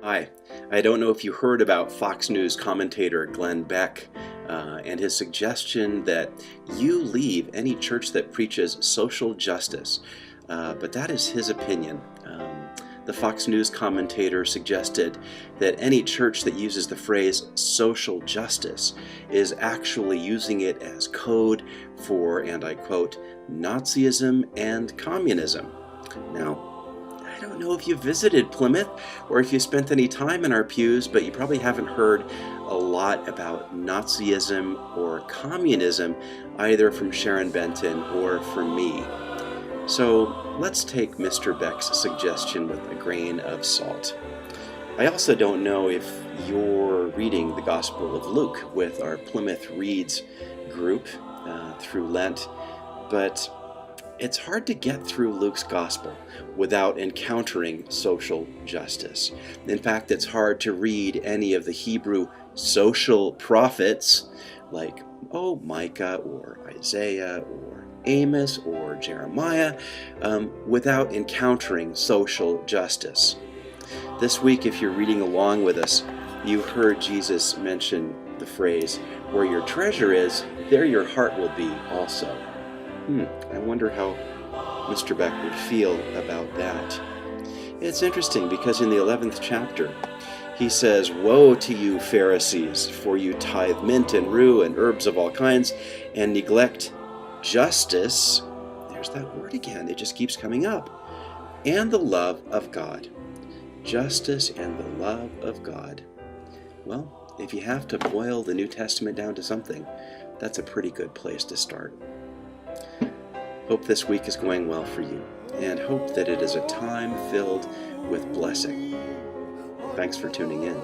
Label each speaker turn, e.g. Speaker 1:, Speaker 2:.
Speaker 1: Hi. I don't know if you heard about Fox News commentator Glenn Beck and his suggestion that you leave any church that preaches social justice, but that is his opinion. The Fox News commentator suggested that any church that uses the phrase social justice is actually using it as code for, and I quote, Nazism and communism. Now, I don't know if you visited Plymouth or if you spent any time in our pews, but you probably haven't heard a lot about Nazism or communism either from Sharon Benton or from me. So let's take Mr. Beck's suggestion with a grain of salt. I also don't know if you're reading the Gospel of Luke with our Plymouth Reads group through Lent, but it's hard to get through Luke's Gospel without encountering social justice. In fact, it's hard to read any of the Hebrew social prophets like, Micah or Isaiah or Amos or Jeremiah without encountering social justice. This week, if you're reading along with us, you heard Jesus mention the phrase, "Where your treasure is, there your heart will be also." I wonder how Mr. Beck would feel about that. It's interesting because in the 11th chapter, he says, "Woe to you, Pharisees, for you tithe mint and rue and herbs of all kinds and neglect justice." There's that word again. It just keeps coming up. "And the love of God." Justice and the love of God. Well, if you have to boil the New Testament down to something, that's a pretty good place to start. Hope this week is going well for you, and hope that it is a time filled with blessing. Thanks for tuning in.